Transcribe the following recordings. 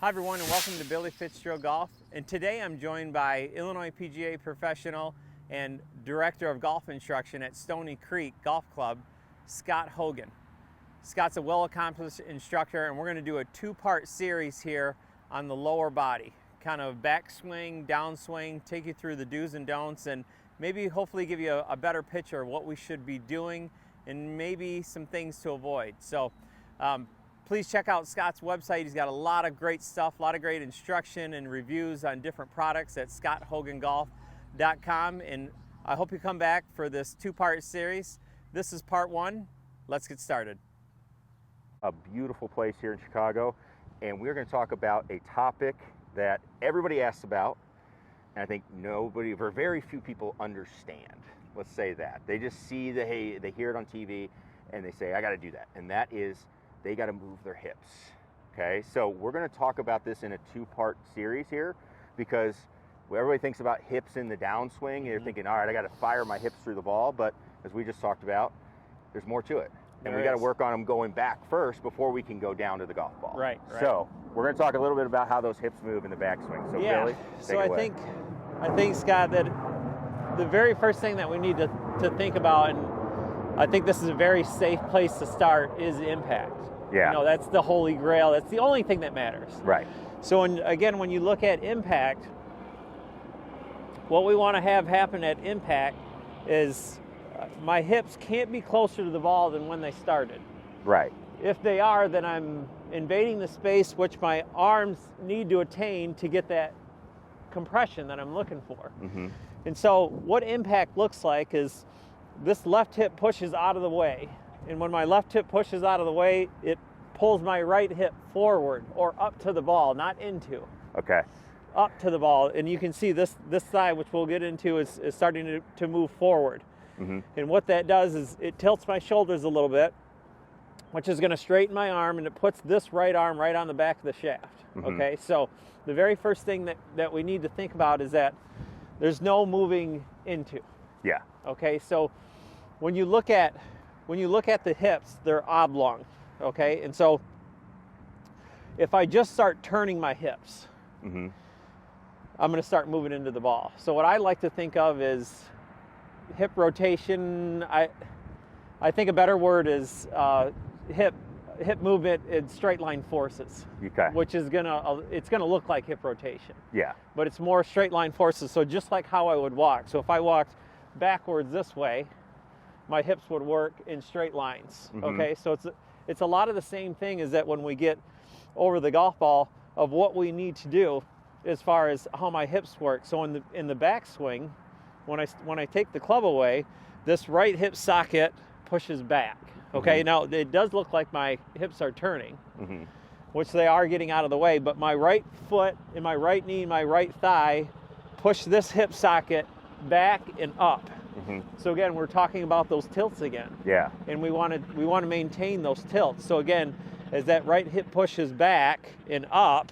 Hi everyone, and welcome to Billy Fitzgerald Golf. And today I'm joined by Illinois PGA professional and director of golf instruction at Stony Creek Golf Club, Scott Hogan. Scott's a well-accomplished instructor, and we're going to do a two-part series here on the lower body. Kind of backswing, downswing, take you through the do's and don'ts, and maybe hopefully give you a better picture of what we should be doing and maybe some things to avoid. So please check out Scott's website. He's got a lot of great stuff, a lot of great instruction and reviews on different products at scotthogangolf.com. And I hope you come back for this two-part series. This is part one. Let's get started. A beautiful place here in Chicago, and we're going to talk about a topic that everybody asks about, and I think very few people understand. Let's say that. They just see they hear it on TV, and they say, I got to do that. And that is, they got to move their hips. Okay, so we're going to talk about this in a two-part series here, because everybody thinks about hips in the downswing. You're thinking, all right, I got to fire my hips through the ball, but as we just talked about, there's more to it. And we got to work on them going back first before we can go down to the golf ball. Right. So we're going to talk a little bit about how those hips move in the backswing. So Billy, take it away. I think, Scott, that the very first thing that we need to think about, and I think this is a very safe place to start, is impact. Yeah. You know, that's the holy grail. That's the only thing that matters. Right. So when you look at impact, what we want to have happen at impact is my hips can't be closer to the ball than when they started. Right. If they are, then I'm invading the space which my arms need to attain to get that compression that I'm looking for. Mm-hmm. And so what impact looks like is this left hip pushes out of the way. And when my left hip pushes out of the way, it pulls my right hip forward or up to the ball, not into. Okay. Up to the ball. And you can see this side, which we'll get into, is starting to move forward. Mm-hmm. And what that does is it tilts my shoulders a little bit, which is going to straighten my arm, and it puts this right arm right on the back of the shaft. Mm-hmm. Okay, so the very first thing that we need to think about is that there's no moving into. Yeah. Okay, so when you look at the hips, they're oblong. Okay, and so if I just start turning my hips, Mm-hmm. I'm going to start moving into the ball. So what I like to think of is hip rotation. I think a better word is hip movement in straight line forces. Okay. Which is it's gonna look like hip rotation. Yeah. But it's more straight line forces. So just like how I would walk. So if I walked backwards this way, my hips would work in straight lines. Mm-hmm. Okay. So it's a lot of the same thing as that when we get over the golf ball of what we need to do as far as how my hips work. So in the backswing, when I take the club away, this right hip socket pushes back. Okay, mm-hmm. Now it does look like my hips are turning, Mm-hmm. which they are getting out of the way, but my right foot and my right knee and my right thigh push this hip socket back and up. Mm-hmm. So again, we're talking about those tilts again. Yeah. And we want to maintain those tilts. So again, as that right hip pushes back and up,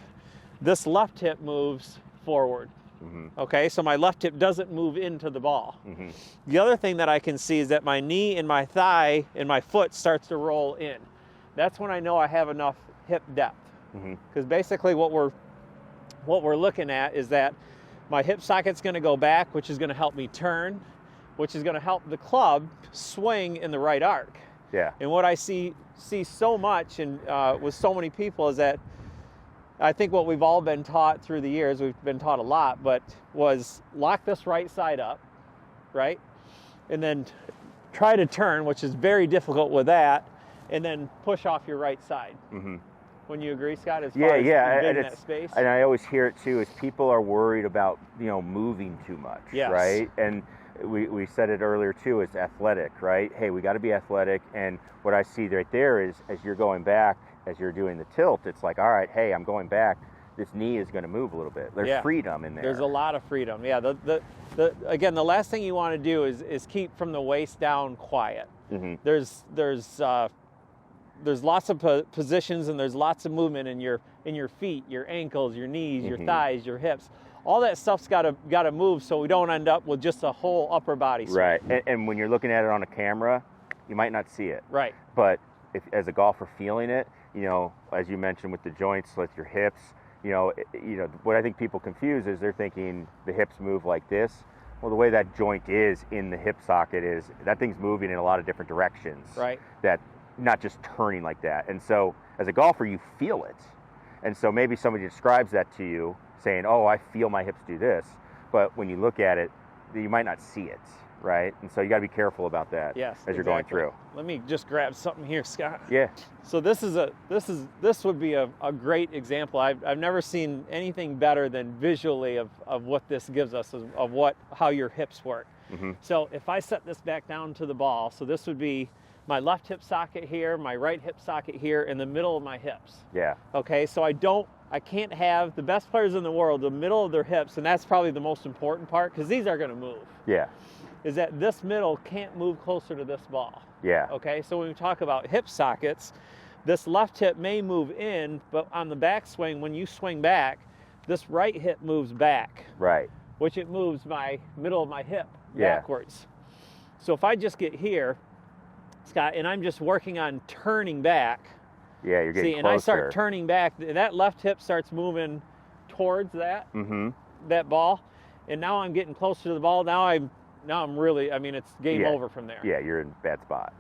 this left hip moves forward. Mm-hmm. Okay, so my left hip doesn't move into the ball. Mm-hmm. The other thing that I can see is that my knee and my thigh and my foot starts to roll in. That's when I know I have enough hip depth. Mm-hmm. Because basically what we're looking at is that my hip socket's going to go back, which is going to help me turn, which is going to help the club swing in the right arc. Yeah. And what I see so much and with so many people is that I think what we've all been taught through the years, we've been taught a lot, but was lock this right side up, right? And then try to turn, which is very difficult with that, and then push off your right side. Mm-hmm. Wouldn't you agree, Scott? As Yeah, far as yeah. invading that space? And I always hear it too, is people are worried about, moving too much, Yes. right? And we said it earlier too, it's athletic, right? Hey, we got to be athletic. And what I see right there is as you're going back, as you're doing the tilt, it's like, all right, hey, I'm going back. This knee is going to move a little bit. There's freedom in there. There's a lot of freedom. Yeah. Again, the last thing you want to do is keep from the waist down quiet. Mm-hmm. There's lots of positions and there's lots of movement in your feet, your ankles, your knees, your thighs, your hips. All that stuff's got to move so we don't end up with just a whole upper body swing. Right. And when you're looking at it on a camera, you might not see it. Right. But if as a golfer feeling it, as you mentioned with the joints, with your hips, What I think people confuse is they're thinking the hips move like this. Well, the way that joint is in the hip socket is that thing's moving in a lot of different directions. Right. That not just turning like that. And so as a golfer, you feel it. And so maybe somebody describes that to you saying, oh, I feel my hips do this. But when you look at it, you might not see it, right? And so you got to be careful about that as you're going through. Let me just grab something here, Scott. Yeah. So this would be a great example. I've never seen anything better than visually of what this gives us, of how your hips work. Mm-hmm. So if I set this back down to the ball, so this would be my left hip socket here, my right hip socket here, in the middle of my hips. Yeah. Okay, so I can't have the best players in the world, the middle of their hips, and that's probably the most important part, because these are going to move. Yeah. Is that this middle can't move closer to this ball. Yeah. Okay, so when we talk about hip sockets, this left hip may move in, but on the backswing, when you swing back, this right hip moves back. Right. Which it moves my middle of my hip Yeah. backwards. So if I just get here, Scott, and I'm just working on turning back. Yeah, you're getting closer. closer. And I start turning back, that left hip starts moving towards that ball, and now I'm getting closer to the ball. Now I'm really, it's game over from there. Yeah, you're in a bad spot.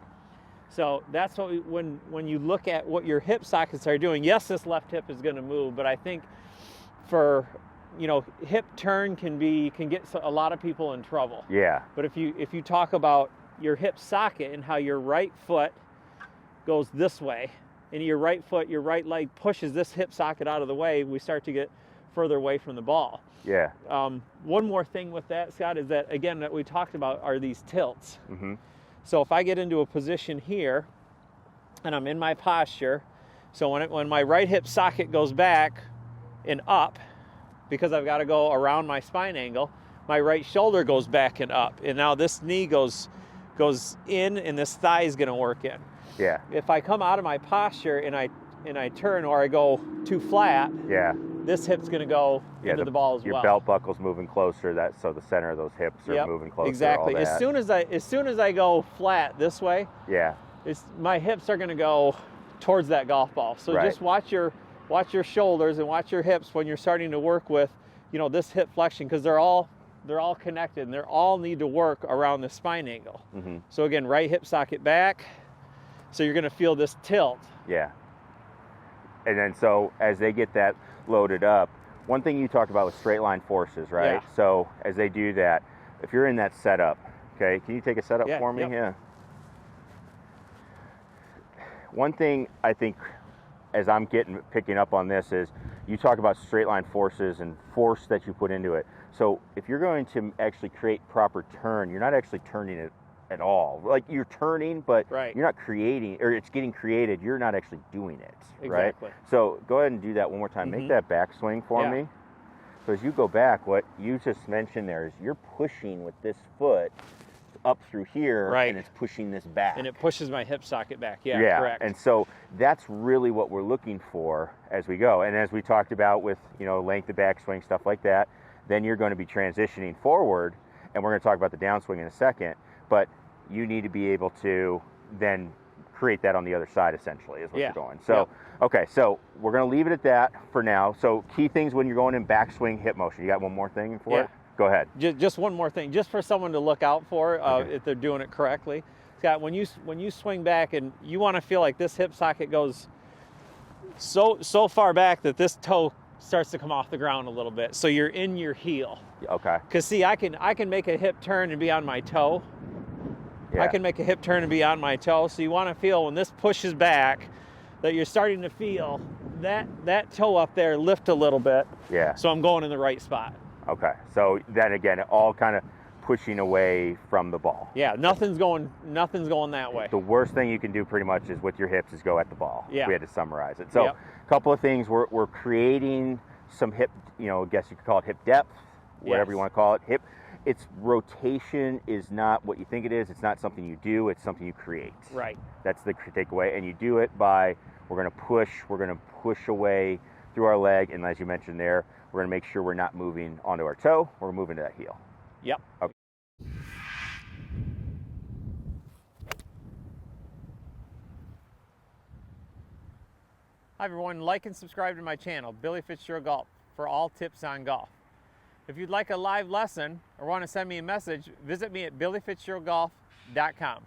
So that's what when you look at what your hip sockets are doing, yes, this left hip is going to move, but I think for hip turn can get a lot of people in trouble. Yeah. But if you talk about your hip socket and how your right foot goes this way, and your right leg pushes this hip socket out of the way, we start to get further away from the ball. Yeah. One more thing with that, Scott, is that, again, that we talked about are these tilts. Mm-hmm. So if I get into a position here, and I'm in my posture, so when my right hip socket goes back and up, because I've got to go around my spine angle, my right shoulder goes back and up, and now this knee goes in, and this thigh is going to work in. Yeah. If I come out of my posture and I turn, or I go too flat, this hip's going to go into the ball as well. Your belt buckle's moving closer, so the center of those hips are moving closer. Exactly. All that. As soon as I go flat this way, my hips are going to go towards that golf ball. So just watch your shoulders and watch your hips when you're starting to work with, this hip flexion, because they're all connected, and they all need to work around the spine angle. Mm-hmm. So again, right hip socket back. So you're going to feel this tilt. Yeah. And then so as they get that loaded up, one thing you talked about was straight line forces, right? Yeah. So as they do that, if you're in that setup, okay, can you take a setup for me? Yep. Yeah. One thing I think as I'm picking up on this is you talk about straight line forces and force that you put into it. So if you're going to actually create proper turn, you're not actually turning it at all. Like, you're turning, but you're not creating, or it's getting created. You're not actually doing it, exactly. Right? So go ahead and do that one more time. Make that backswing for me. So as you go back, what you just mentioned there is you're pushing with this foot up through here, and it's pushing this back. And it pushes my hip socket back. Yeah, correct. And so that's really what we're looking for as we go. And as we talked about with, length of backswing, stuff like that, then you're going to be transitioning forward, and we're going to talk about the downswing in a second. But you need to be able to then create that on the other side, essentially, is what you're going. So, okay, so we're going to leave it at that for now. So key things when you're going in backswing, hip motion. You got one more thing for it? Go ahead. Just one more thing, just for someone to look out for if they're doing it correctly. Scott, when you swing back, and you want to feel like this hip socket goes so far back that this toe starts to come off the ground a little bit, so you're in your heel. Okay. Because see, I can make a hip turn and be on my toe. Yeah. I can make a hip turn and be on my toe. So you want to feel when this pushes back that you're starting to feel that toe up there lift a little bit. Yeah. So I'm going in the right spot. Okay. So then again, all kind of pushing away from the ball. Yeah, nothing's going that way. The worst thing you can do pretty much is with your hips is go at the ball. Yeah. We had to summarize it. So a couple of things, we're creating some hip, I guess you could call it hip depth, whatever you want to call it. Its rotation is not what you think it is. It's not something you do. It's something you create. Right. That's the takeaway. And you do it by, we're going to push away through our leg. And as you mentioned there, we're going to make sure we're not moving onto our toe. We're moving to that heel. Yep. Okay. Hi everyone, like and subscribe to my channel, Billy Fitzgerald Golf, for all tips on golf. If you'd like a live lesson or want to send me a message, visit me at billyfitzgeraldgolf.com.